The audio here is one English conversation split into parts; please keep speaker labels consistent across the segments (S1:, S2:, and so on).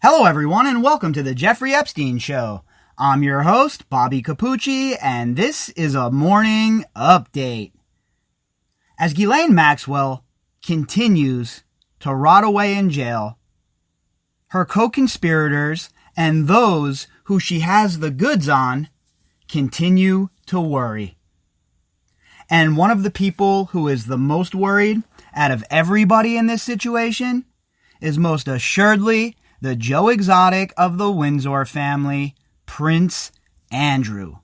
S1: Hello everyone and welcome to the Jeffrey Epstein Show. I'm your host, Bobbycapucci, and this is a morning update. As Ghislaine Maxwell continues to rot away in jail, her co-conspirators and those who she has the goods on continue to worry. And one of the people who is the most worried out of everybody in this situation is most assuredly the Joe Exotic of the Windsor family, Prince Andrew.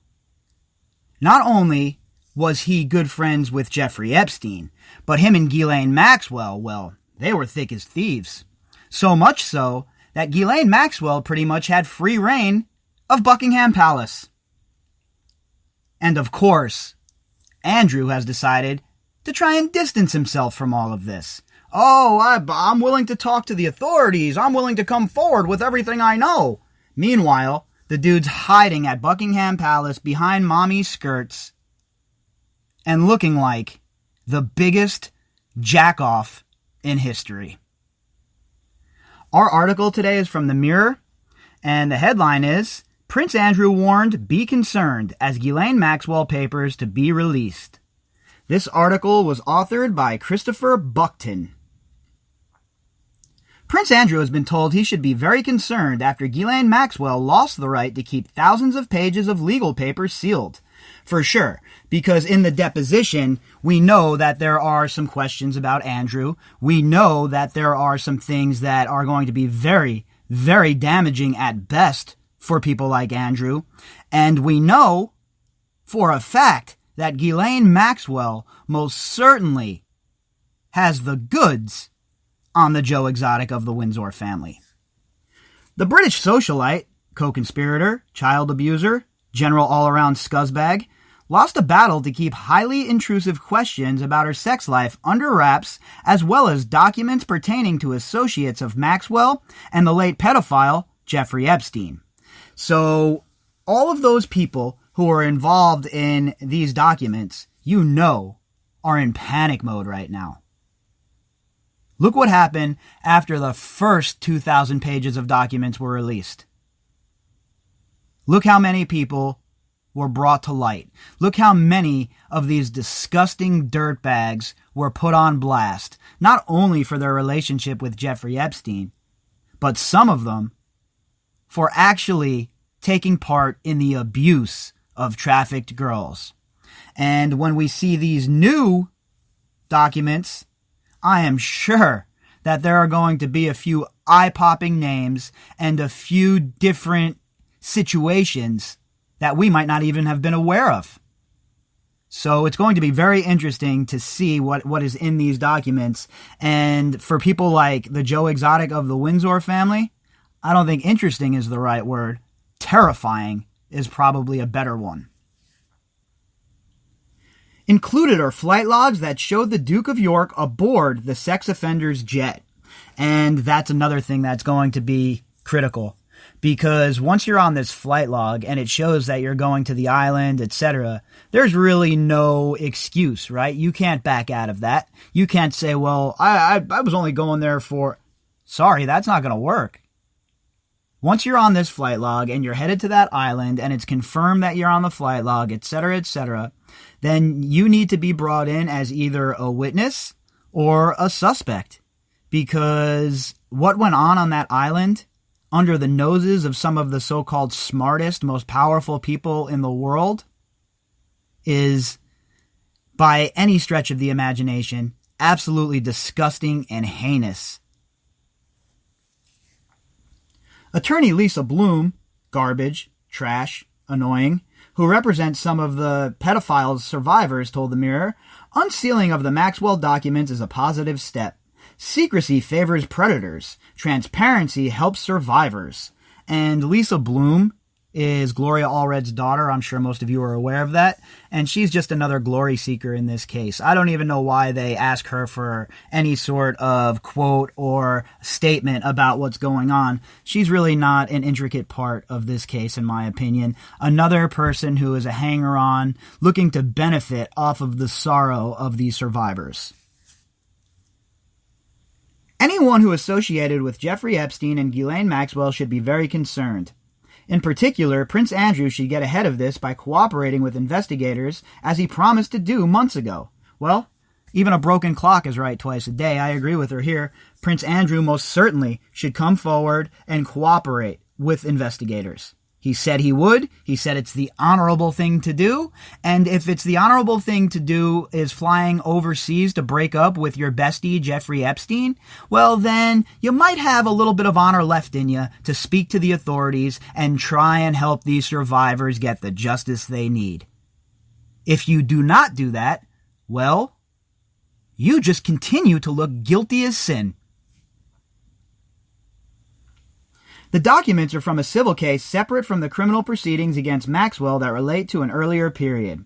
S1: Not only was he good friends with Jeffrey Epstein, but him and Ghislaine Maxwell, well, they were thick as thieves. So much so that Ghislaine Maxwell pretty much had free reign of Buckingham Palace. And of course, Andrew has decided to try and distance himself from all of this. Oh, I'm willing to talk to the authorities. I'm willing to come forward with everything I know. Meanwhile, the dude's hiding at Buckingham Palace behind mommy's skirts and looking like the biggest jack-off in history. Our article today is from The Mirror, and the headline is, Prince Andrew warned, be concerned as Ghislaine Maxwell papers to be released. This article was authored by Christopher Buckton. Prince Andrew has been told he should be very concerned after Ghislaine Maxwell lost the right to keep thousands of pages of legal papers sealed. For sure, because in the deposition, we know that there are some questions about Andrew. We know that there are some things that are going to be very, very damaging at best for people like Andrew. And we know for a fact that Ghislaine Maxwell most certainly has the goods on the Joe Exotic of the Windsor family. The British socialite, co-conspirator, child abuser, general all-around scuzzbag, lost a battle to keep highly intrusive questions about her sex life under wraps, as well as documents pertaining to associates of Maxwell and the late pedophile Jeffrey Epstein. So, all of those people who are involved in these documents, you know, are in panic mode right now. Look what happened after the first 2,000 pages of documents were released. Look how many people were brought to light. Look how many of these disgusting dirtbags were put on blast, not only for their relationship with Jeffrey Epstein, but some of them for actually taking part in the abuse of trafficked girls. And when we see these new documents, I am sure that there are going to be a few eye-popping names and a few different situations that we might not even have been aware of. So it's going to be very interesting to see what is in these documents. And for people like the Joe Exotic of the Windsor family, I don't think interesting is the right word. Terrifying is probably a better one. Included are flight logs that showed the Duke of York aboard the sex offender's jet. And that's another thing that's going to be critical. Because once you're on this flight log and it shows that you're going to the island, etc., there's really no excuse, right? You can't back out of that. You can't say, well, I was only going there for... Sorry, that's not going to work. Once you're on this flight log and you're headed to that island and it's confirmed that you're on the flight log, etc., then you need to be brought in as either a witness or a suspect. Because what went on that island under the noses of some of the so-called smartest, most powerful people in the world is, by any stretch of the imagination, absolutely disgusting and heinous. Attorney Lisa Bloom, garbage, trash, annoying, who represents some of the pedophiles' survivors, told The Mirror, unsealing of the Maxwell documents is a positive step. Secrecy favors predators. Transparency helps survivors. And Lisa Bloom is Gloria Allred's daughter. I'm sure most of you are aware of that. And she's just another glory seeker in this case. I don't even know why they ask her for any sort of quote or statement about what's going on. She's really not an intricate part of this case, in my opinion. Another person who is a hanger-on looking to benefit off of the sorrow of these survivors. Anyone who associated with Jeffrey Epstein and Ghislaine Maxwell should be very concerned. In particular, Prince Andrew should get ahead of this by cooperating with investigators, as he promised to do months ago. Well, even a broken clock is right twice a day. I agree with her here. Prince Andrew most certainly should come forward and cooperate with investigators. He said he would. He said it's the honorable thing to do. And if it's the honorable thing to do is flying overseas to break up with your bestie, Jeffrey Epstein, well, then you might have a little bit of honor left in you to speak to the authorities and try and help these survivors get the justice they need. If you do not do that, well, you just continue to look guilty as sin. The documents are from a civil case separate from the criminal proceedings against Maxwell that relate to an earlier period.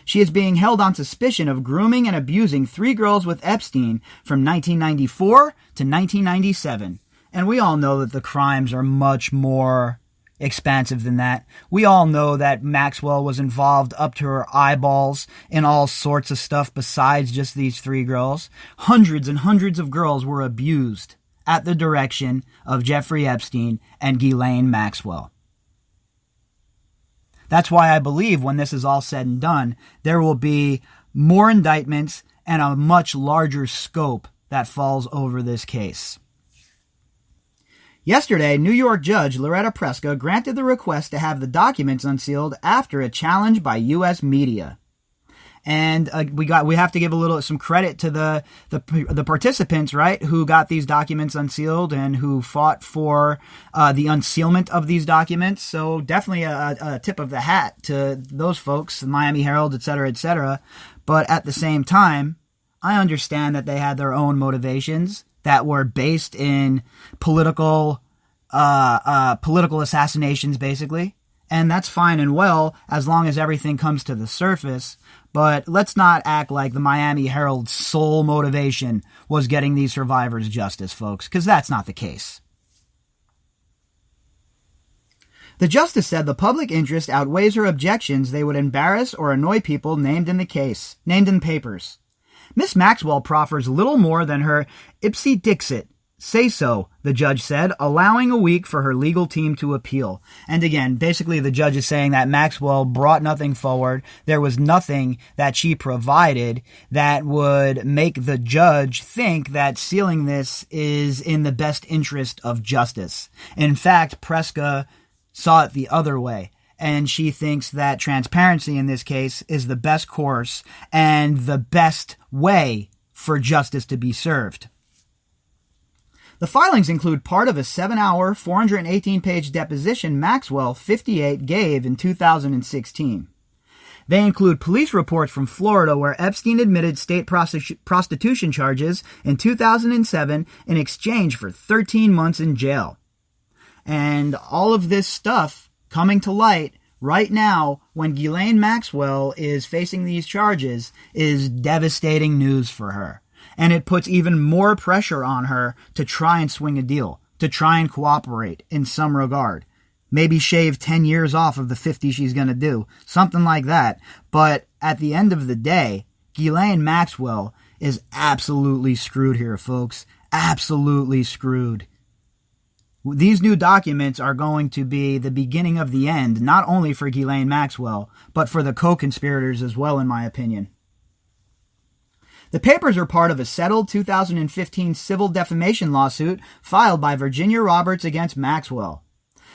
S1: She is being held on suspicion of grooming and abusing 3 girls with Epstein from 1994 to 1997. And we all know that the crimes are much more expansive than that. We all know that Maxwell was involved up to her eyeballs in all sorts of stuff besides just these 3 girls. Hundreds and hundreds of girls were abused at the direction of Jeffrey Epstein and Ghislaine Maxwell. That's why I believe when this is all said and done, there will be more indictments and a much larger scope that falls over this case. Yesterday, New York Judge Loretta Preska granted the request to have the documents unsealed after a challenge by U.S. media. And we have to give some credit to the participants, right, who got these documents unsealed and who fought for the unsealment of these documents. So definitely a tip of the hat to those folks, the Miami Herald, et cetera, et cetera. But at the same time, I understand that they had their own motivations that were based in political assassinations, basically. And that's fine and well as long as everything comes to the surface. But let's not act like the Miami Herald's sole motivation was getting these survivors justice, folks, because that's not the case. The justice said the public interest outweighs her objections they would embarrass or annoy people named in papers. Miss Maxwell proffers little more than her ipse dixit, say so, the judge said, allowing a week for her legal team to appeal. And again, basically the judge is saying that Maxwell brought nothing forward. There was nothing that she provided that would make the judge think that sealing this is in the best interest of justice. In fact, Preska saw it the other way. And she thinks that transparency in this case is the best course and the best way for justice to be served. The filings include part of a 7-hour, 418-page deposition Maxwell, 58, gave in 2016. They include police reports from Florida where Epstein admitted state prostitution charges in 2007 in exchange for 13 months in jail. And all of this stuff coming to light right now when Ghislaine Maxwell is facing these charges is devastating news for her. And it puts even more pressure on her to try and swing a deal, to try and cooperate in some regard. Maybe shave 10 years off of the 50 she's going to do, something like that. But at the end of the day, Ghislaine Maxwell is absolutely screwed here, folks. Absolutely screwed. These new documents are going to be the beginning of the end, not only for Ghislaine Maxwell, but for the co-conspirators as well, in my opinion. The papers are part of a settled 2015 civil defamation lawsuit filed by Virginia Roberts against Maxwell.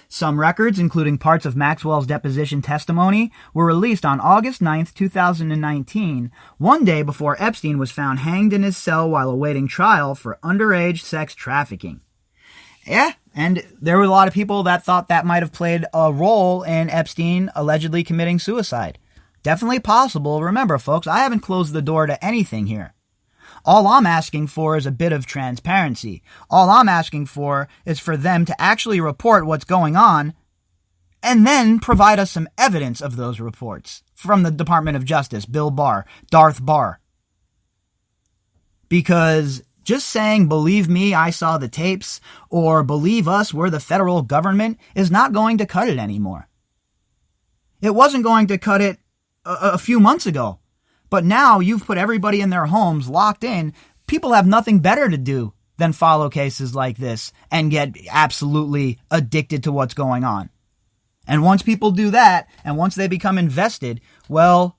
S1: Some records, including parts of Maxwell's deposition testimony, were released on August 9, 2019, one day before Epstein was found hanged in his cell while awaiting trial for underage sex trafficking. Yeah, and there were a lot of people that thought that might have played a role in Epstein allegedly committing suicide. Definitely possible. Remember, folks, I haven't closed the door to anything here. All I'm asking for is a bit of transparency. All I'm asking for is for them to actually report what's going on and then provide us some evidence of those reports from the Department of Justice, Bill Barr, Darth Barr. Because just saying, believe me, I saw the tapes, or believe us, we're the federal government, is not going to cut it anymore. It wasn't going to cut it a few months ago. But now you've put everybody in their homes locked in. People have nothing better to do than follow cases like this and get absolutely addicted to what's going on. And once people do that, and once they become invested, well,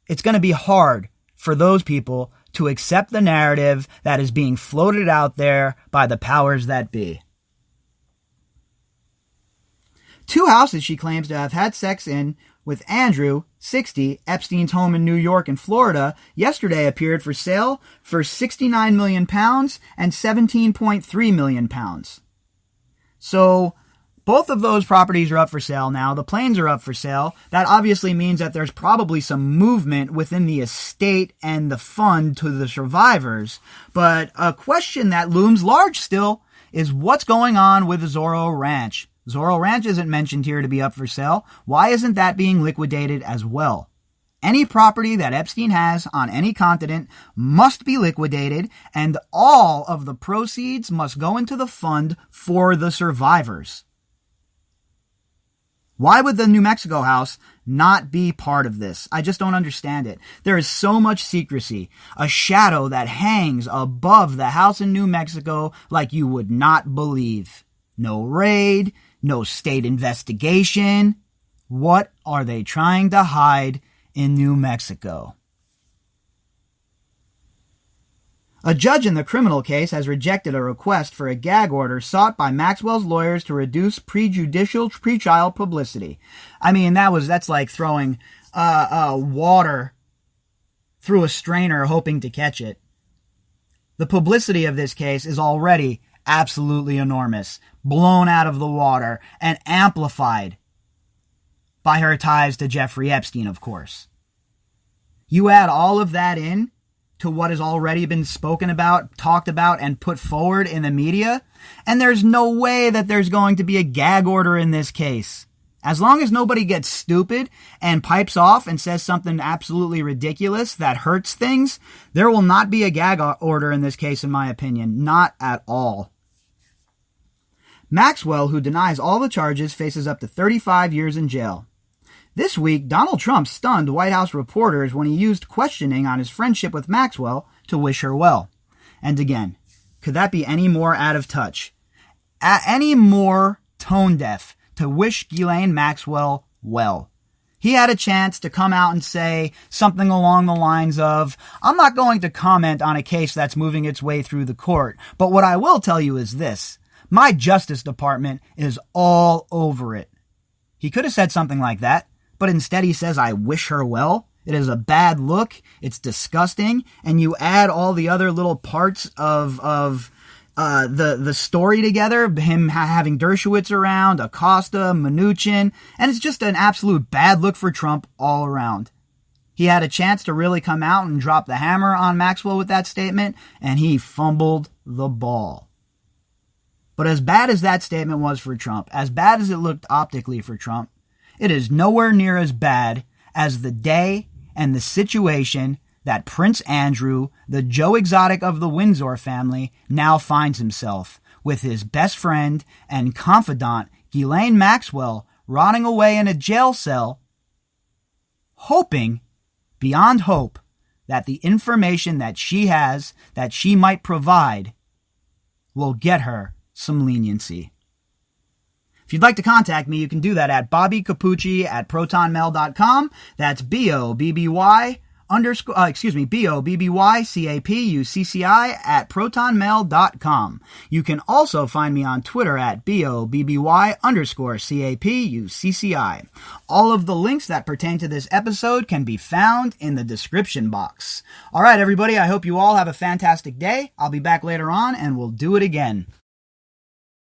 S1: it's going to be hard for those people to accept the narrative that is being floated out there by the powers that be. 2 houses she claims to have had sex in with Andrew, 60, Epstein's home in New York and Florida, yesterday appeared for sale for £69 million and £17.3 million. So both of those properties are up for sale now. The planes are up for sale. That obviously means that there's probably some movement within the estate and the fund to the survivors. But a question that looms large still is what's going on with the Zorro Ranch. Zorro Ranch isn't mentioned here to be up for sale. Why isn't that being liquidated as well? Any property that Epstein has on any continent must be liquidated, and all of the proceeds must go into the fund for the survivors. Why would the New Mexico house not be part of this? I just don't understand it. There is so much secrecy, a shadow that hangs above the house in New Mexico like you would not believe. No raid, no state investigation. What are they trying to hide in New Mexico? A judge in the criminal case has rejected a request for a gag order sought by Maxwell's lawyers to reduce prejudicial pretrial publicity. I mean, that's like throwing water through a strainer hoping to catch it. The publicity of this case is already absolutely enormous, blown out of the water, and amplified by her ties to Jeffrey Epstein, of course. You add all of that in to what has already been spoken about, talked about, and put forward in the media, and there's no way that there's going to be a gag order in this case. As long as nobody gets stupid and pipes off and says something absolutely ridiculous that hurts things, there will not be a gag order in this case, in my opinion. Not at all. Maxwell, who denies all the charges, faces up to 35 years in jail. This week, Donald Trump stunned White House reporters when he used questioning on his friendship with Maxwell to wish her well. And again, could that be any more out of touch? Any more tone deaf to wish Ghislaine Maxwell well? He had a chance to come out and say something along the lines of, I'm not going to comment on a case that's moving its way through the court, but what I will tell you is this. My Justice Department is all over it. He could have said something like that, but instead he says, I wish her well. It is a bad look. It's disgusting. And you add all the other little parts of the story together, him having Dershowitz around, Acosta, Mnuchin, and it's just an absolute bad look for Trump all around. He had a chance to really come out and drop the hammer on Maxwell with that statement, and he fumbled the ball. But as bad as that statement was for Trump, as bad as it looked optically for Trump, it is nowhere near as bad as the day and the situation that Prince Andrew, the Joe Exotic of the Windsor family, now finds himself, with his best friend and confidant, Ghislaine Maxwell, rotting away in a jail cell, hoping, beyond hope, that the information that she has, that she might provide, will get her some leniency. If you'd like to contact me, you can do that at bobbycapucci@protonmail.com. That's BOBBYCAPUCCI at protonmail.com. You can also find me on Twitter at BOBBY_CAPUCCI. All of the links that pertain to this episode can be found in the description box. All right, everybody, I hope you all have a fantastic day. I'll be back later on and we'll do it again.